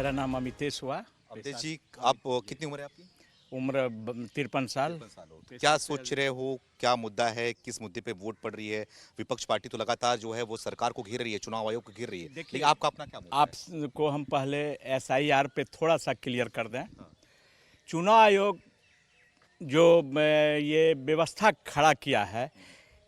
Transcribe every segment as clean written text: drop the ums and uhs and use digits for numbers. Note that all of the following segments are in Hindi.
मेरा नाम अमितेश हुआ। अवधेश जी, आप कितनी उम्र है आपकी? उम्र 53 साल। 53 साल हो। क्या सोच रहे हो, क्या मुद्दा है, किस मुद्दे पे वोट पड़ रही है? विपक्ष पार्टी तो लगातार जो है वो सरकार को घेर रही है, चुनाव आयोग को घेर रही है, देखिए, लेकिन आपका अपना क्या मुद्दा है? आपको हम पहले SIR पे थोड़ा सा क्लियर कर दें। हाँ। चुनाव आयोग जो ये व्यवस्था खड़ा किया है,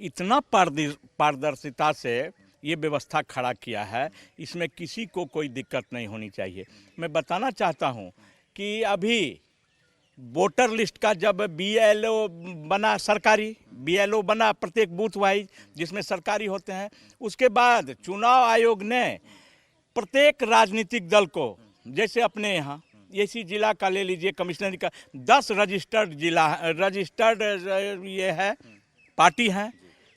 इतना पारदर्शिता से ये व्यवस्था खड़ा किया है, इसमें किसी को कोई दिक्कत नहीं होनी चाहिए। मैं बताना चाहता हूँ कि अभी वोटर लिस्ट का जब BLO बना, सरकारी BLO बना प्रत्येक बूथ वाइज, जिसमें सरकारी होते हैं, उसके बाद चुनाव आयोग ने प्रत्येक राजनीतिक दल को, जैसे अपने यहाँ इसी जिला का ले लीजिए, कमिश्नरी का 10 रजिस्टर्ड ये है पार्टी हैं,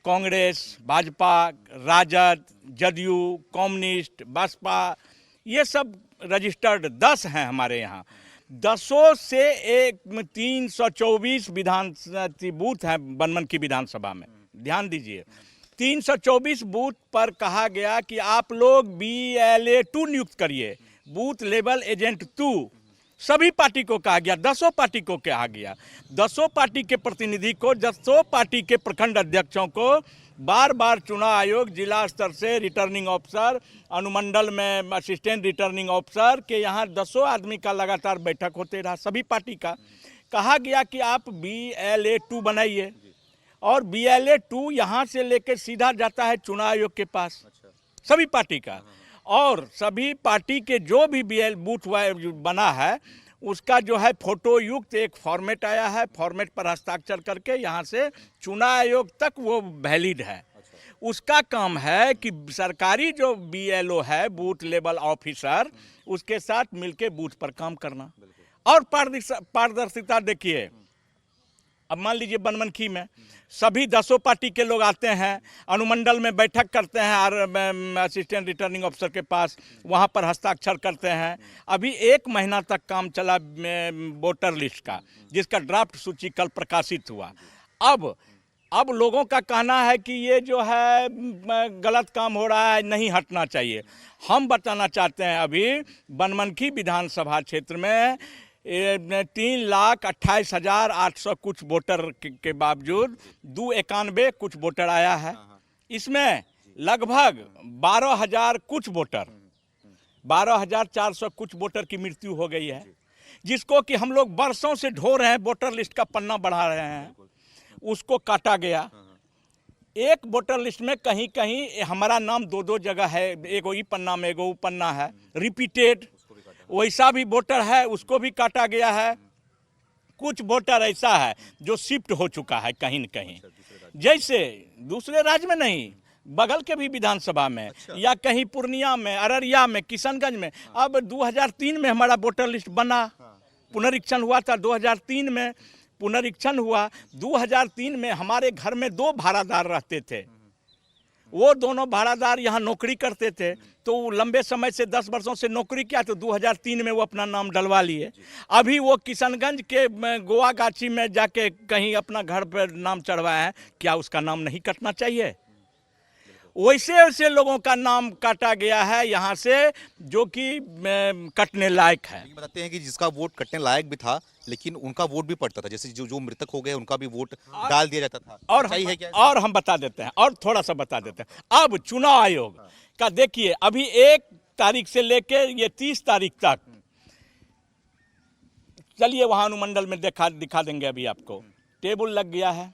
कांग्रेस, भाजपा, राजद, जदयू, कम्युनिस्ट, बसपा, ये सब रजिस्टर्ड 10 हैं हमारे यहाँ। 10 से 324 विधान बूथ हैं बनमन की विधानसभा में। ध्यान दीजिए, 324 बूथ पर कहा गया कि आप लोग BLA-2 नियुक्त करिए, बूथ लेवल एजेंट 2। सभी पार्टी को कहा गया, 10 पार्टी को कहा गया। 10 पार्टी के प्रतिनिधि को, 10 पार्टी के प्रखंड अध्यक्षों को बार बार चुनाव आयोग जिला स्तर से रिटर्निंग ऑफिसर, अनुमंडल में असिस्टेंट रिटर्निंग ऑफिसर के यहाँ 10 आदमी का लगातार बैठक होते रहा। सभी पार्टी का कहा गया कि आप BLA-2 बनाइए, और BLA-2 यहाँ से लेकर सीधा जाता है चुनाव आयोग के पास, सभी पार्टी का। और सभी पार्टी के जो भी बूथ बना है, उसका जो है फोटो युक्त एक फॉर्मेट आया है, फॉर्मेट पर हस्ताक्षर करके यहाँ से चुनाव आयोग तक वो वैलिड है। उसका काम है कि सरकारी जो BLO है, बूथ लेवल ऑफिसर, उसके साथ मिलके बूथ पर काम करना। और पारदर्शिता देखिए, अब मान लीजिए बनमनखी में सभी 10 पार्टी के लोग आते हैं, अनुमंडल में बैठक करते हैं और असिस्टेंट रिटर्निंग ऑफिसर के पास, वहाँ पर हस्ताक्षर करते हैं। अभी 1 महीना तक काम चला वोटर लिस्ट का, जिसका ड्राफ्ट सूची कल प्रकाशित हुआ। अब लोगों का कहना है कि ये जो है गलत काम हो रहा है, नहीं हटना चाहिए। हम बताना चाहते हैं, अभी बनमनखी विधानसभा क्षेत्र में 3,28,800 कुछ वोटर के बावजूद 291 कुछ वोटर आया है। इसमें लगभग 12,000 कुछ वोटर, 12,400 कुछ वोटर की मृत्यु हो गई है, जिसको कि हम लोग बरसों से ढो रहे हैं, वोटर लिस्ट का पन्ना बढ़ा रहे हैं, उसको काटा गया। एक वोटर लिस्ट में कहीं कहीं हमारा नाम 2-2 जगह है, एक वही पन्ना में, एगो पन्ना है रिपीटेड, वैसा भी वोटर है, उसको भी काटा गया है। कुछ वोटर ऐसा है जो शिफ्ट हो चुका है कहीं न कहीं, जैसे दूसरे राज्य में नहीं, बगल के भी विधानसभा में, या कहीं पूर्णिया में, अररिया में, किशनगंज में। अब 2003 में हमारा वोटर लिस्ट बना, पुनरीक्षण हुआ था 2003 में, पुनरीक्षण हुआ 2003 में। हमारे घर में 2 भाड़ादार रहते थे, वो दोनों भाड़ादार यहाँ नौकरी करते थे, तो लंबे समय से 10 वर्षों से नौकरी किया, तो 2003 में वो अपना नाम डलवा लिए। अभी वो किशनगंज के गोवा गाछी में जाके कहीं अपना घर पर नाम चढ़वाए हैं, क्या उसका नाम नहीं कटना चाहिए? वैसे वैसे लोगों का नाम काटा गया है यहाँ से, जो कि कटने लायक है। ये बताते हैं कि जिसका वोट कटने लायक भी था, लेकिन उनका वोट भी पड़ता था, जैसे जो मृतक हो गए उनका भी वोट डाल दिया जाता था। और हम बता देते हैं, और थोड़ा सा बता देते हैं। अब चुनाव आयोग का देखिए, अभी 1 तारीख से लेके ये 30 तारीख तक, चलिए वहाँ अनुमंडल में दिखा देंगे अभी आपको, टेबल लग गया है,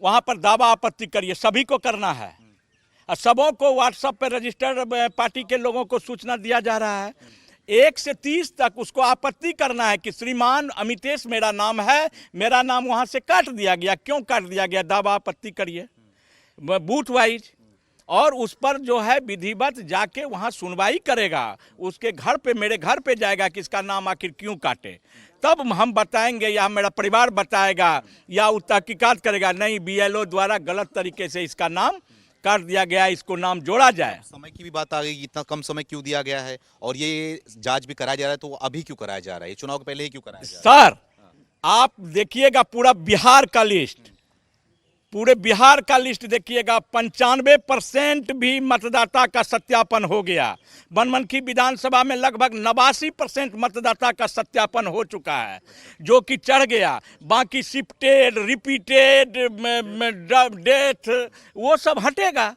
वहाँ पर दावा आपत्ति करिए, सभी को करना है। सबों को व्हाट्सएप पर रजिस्टर्ड पार्टी के लोगों को सूचना दिया जा रहा है। 1 से 30 तक उसको आपत्ति करना है कि श्रीमान अमितेश मेरा नाम है, मेरा नाम वहाँ से काट दिया गया, क्यों काट दिया गया, दावा आपत्ति करिए बूथ वाइज। और उस पर जो है विधिवत जाके वहाँ सुनवाई करेगा, उसके घर पे, मेरे घर पे जाएगा कि इसका नाम आखिर क्यों काटे। तब हम बताएंगे, या मेरा परिवार बताएगा, या वो तहकीकात करेगा, नहीं BLO द्वारा गलत तरीके से इसका नाम काट दिया गया, इसको नाम जोड़ा जाए। समय की भी बात आ गई, इतना कम समय क्यों दिया गया है, और ये जांच भी कराया जा रहा है, तो अभी क्यों कराया जा रहा है, चुनाव के पहले ही क्यों कराया जा रहा है? सर, आप देखिएगा पूरा बिहार का लिस्ट, पूरे बिहार का लिस्ट देखिएगा, 95% भी मतदाता का सत्यापन हो गया। बनमनखी विधानसभा में लगभग 89% मतदाता का सत्यापन हो चुका है, जो कि चढ़ गया। बाकी शिफ्टेड, रिपीटेड, डेथ, वो सब हटेगा।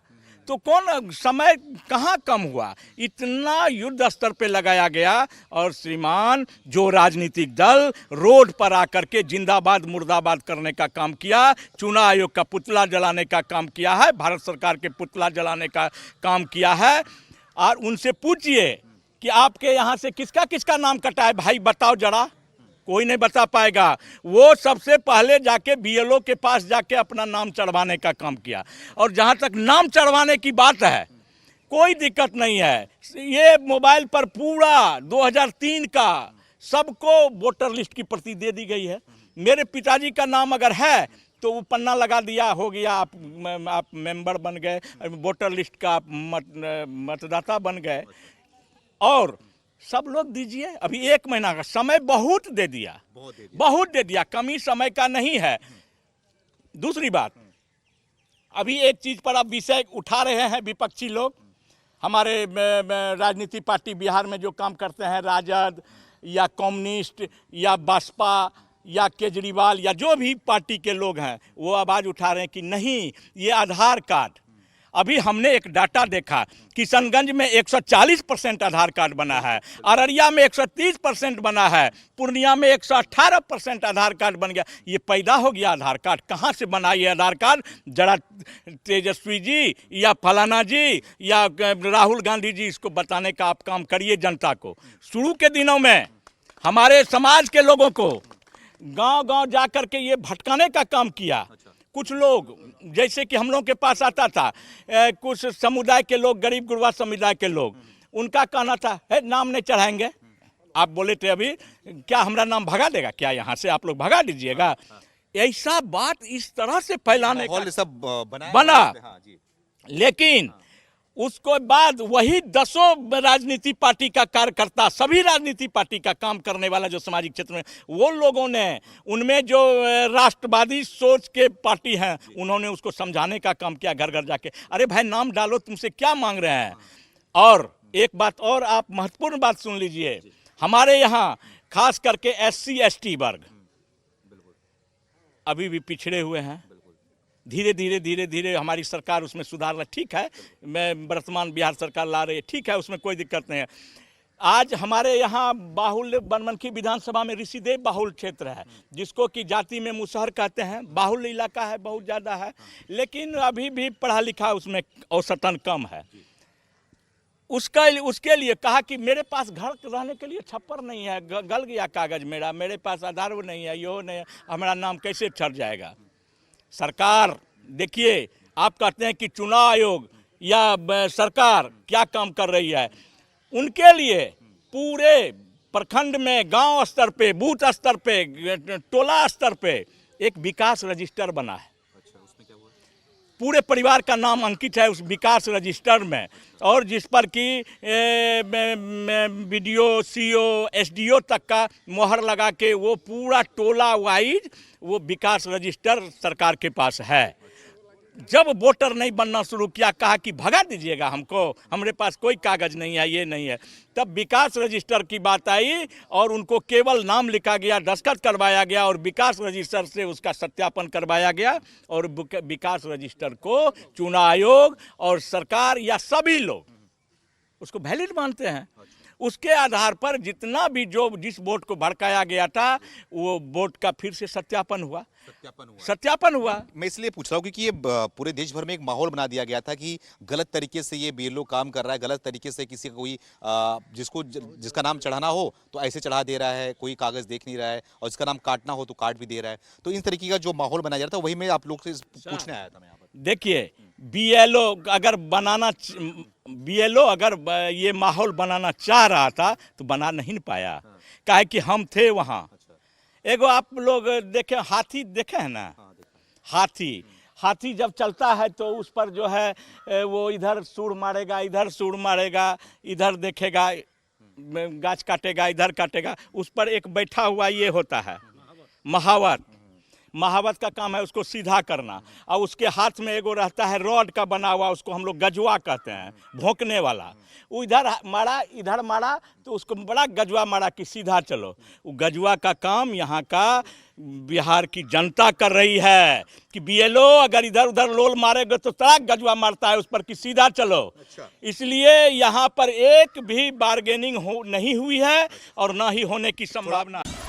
तो कौन, समय कहाँ कम हुआ, इतना युद्ध स्तर पे लगाया गया। और श्रीमान, जो राजनीतिक दल रोड पर आकर के जिंदाबाद मुर्दाबाद करने का काम किया, चुनाव आयोग का पुतला जलाने का काम किया है, भारत सरकार के पुतला जलाने का काम किया है। और उनसे पूछिए कि आपके यहाँ से किसका किसका नाम कटा है, भाई बताओ जरा, कोई नहीं बता पाएगा। वो सबसे पहले जाके बीएलओ के पास जाके अपना नाम चढ़वाने का काम किया। और जहाँ तक नाम चढ़वाने की बात है, कोई दिक्कत नहीं है। ये मोबाइल पर पूरा 2003 का सबको वोटर लिस्ट की प्रति दे दी गई है। मेरे पिताजी का नाम अगर है तो वो पन्ना लगा दिया, हो गया, आप मेंबर बन गए, वोटर लिस्ट का मतदाता बन गए। और सब लोग दीजिए, अभी 1 महीना का समय बहुत दे दिया, बहुत दे दिया, कमी समय का नहीं है। दूसरी बात, अभी एक चीज पर अब विषय उठा रहे हैं विपक्षी लोग, हमारे राजनीतिक पार्टी बिहार में जो काम करते हैं, राजद या कम्युनिस्ट या बसपा या केजरीवाल या जो भी पार्टी के लोग हैं, वो आवाज़ उठा रहे हैं कि नहीं, ये आधार कार्ड। अभी हमने एक डाटा देखा, किशनगंज में 140% आधार कार्ड बना है, अररिया में 130% बना है, पूर्णिया में 118% आधार कार्ड बन गया। ये पैदा हो गया आधार कार्ड, कहाँ से बना ये आधार कार्ड? जरा तेजस्वी जी या फलाना जी या राहुल गांधी जी इसको बताने का आप काम करिए जनता को। शुरू के दिनों में हमारे समाज के लोगों को गांव-गांव जा कर के ये भटकाने का काम किया। कुछ लोग, जैसे कि हम लोग के पास आता था कुछ समुदाय के लोग, गरीब गुरबा समुदाय के लोग, उनका कहना था है नाम नहीं चढ़ाएंगे। आप बोले थे अभी, क्या हमारा नाम भगा देगा क्या, यहाँ से आप लोग भगा दीजिएगा? ऐसा बात इस तरह से फैलाने का सब बना। हाँ जी। लेकिन उसको बाद वही 10 राजनीति पार्टी का कार्यकर्ता, सभी राजनीति पार्टी का काम करने वाला जो सामाजिक क्षेत्र में, वो लोगों ने, उनमें जो राष्ट्रवादी सोच के पार्टी हैं, उन्होंने उसको समझाने का काम किया घर घर जाके। अरे भाई नाम डालो, तुमसे क्या मांग रहे हैं? और एक बात और, आप महत्वपूर्ण बात सुन लीजिए, हमारे यहाँ खास करके SC/ST वर्ग अभी भी पिछड़े हुए हैं। धीरे धीरे हमारी सरकार उसमें सुधार रहा, ठीक है, मैं वर्तमान बिहार सरकार ला रही है, ठीक है, उसमें कोई दिक्कत नहीं है। आज हमारे यहाँ बाहुल्य बनमनखी विधानसभा में ऋषिदेव बाहुल क्षेत्र है, जिसको कि जाति में मुसहर कहते हैं, बाहुल्य इलाका है, बहुत ज़्यादा है, लेकिन अभी भी पढ़ा लिखा उसमें औसतन कम है। उसके लिए कहा कि मेरे पास घर रहने के लिए छप्पर नहीं है, गल गया कागज़ मेरा, मेरे पास आधार वो नहीं है, यो नहीं है, हमारा नाम कैसे चढ़ जाएगा? सरकार देखिए, आप कहते हैं कि चुनाव आयोग या सरकार क्या काम कर रही है, उनके लिए पूरे प्रखंड में, गांव स्तर पे, बूथ स्तर पे, टोला स्तर पे एक विकास रजिस्टर बना है। उसमें क्या हुआ? पूरे परिवार का नाम अंकित है उस विकास रजिस्टर में, और जिस पर कि BDO, CO, SDO तक का मोहर लगा के वो पूरा टोला वाइज वो विकास रजिस्टर सरकार के पास है। जब वोटर नहीं बनना शुरू किया, कहा कि भगा दीजिएगा हमको, हमारे पास कोई कागज़ नहीं है, ये नहीं है, तब विकास रजिस्टर की बात आई और उनको केवल नाम लिखा गया, दस्तखत करवाया गया और विकास रजिस्टर से उसका सत्यापन करवाया गया। और विकास रजिस्टर को चुनाव आयोग और सरकार या सभी लोग उसको वैलिड मानते हैं। उसके आधार पर जितना भी जिस वोट को भड़काया गया था, वो वोट का फिर से सत्यापन हुआ। मैं इसलिए पूछ रहा हूँ क्योंकि ये पूरे देश भर में एक माहौल बना दिया गया था कि गलत तरीके से ये BLO काम कर रहा है, गलत तरीके से किसी कोई जिसका नाम चढ़ाना हो तो ऐसे चढ़ा दे रहा है, कोई कागज देख नहीं रहा है, और जिसका नाम काटना हो तो काट भी दे रहा है। तो इन तरीके का जो माहौल बनाया जा रहा था, वही मैं आप लोग से पूछने आया था। मैं यहाँ पर देखिए, BLO अगर ये माहौल बनाना चाह रहा था तो बना नहीं पाया, काहे कि हम थे वहाँ। एगो आप लोग देखे, हाथी देखे हैं ना? हाथी जब चलता है तो उस पर जो है वो इधर सूर मारेगा, इधर सूर मारेगा, इधर देखेगा, गाछ काटेगा, इधर काटेगा, उस पर एक बैठा हुआ ये होता है महावर। महावत का काम है उसको सीधा करना, और उसके हाथ में एगो रहता है रॉड का बना हुआ, उसको हम लोग गजवा कहते हैं, भोंकने वाला। वो इधर मारा तो उसको बड़ा गजवा मारा कि सीधा चलो। वो गजवा का काम यहाँ का बिहार की जनता कर रही है कि बीएलओ अगर इधर उधर लोल मारेगा तो तड़ाक गजवा मारता है उस पर कि सीधा चलो। इसलिए यहाँ पर एक भी बार्गेनिंग नहीं हुई है और ना ही होने की संभावना है।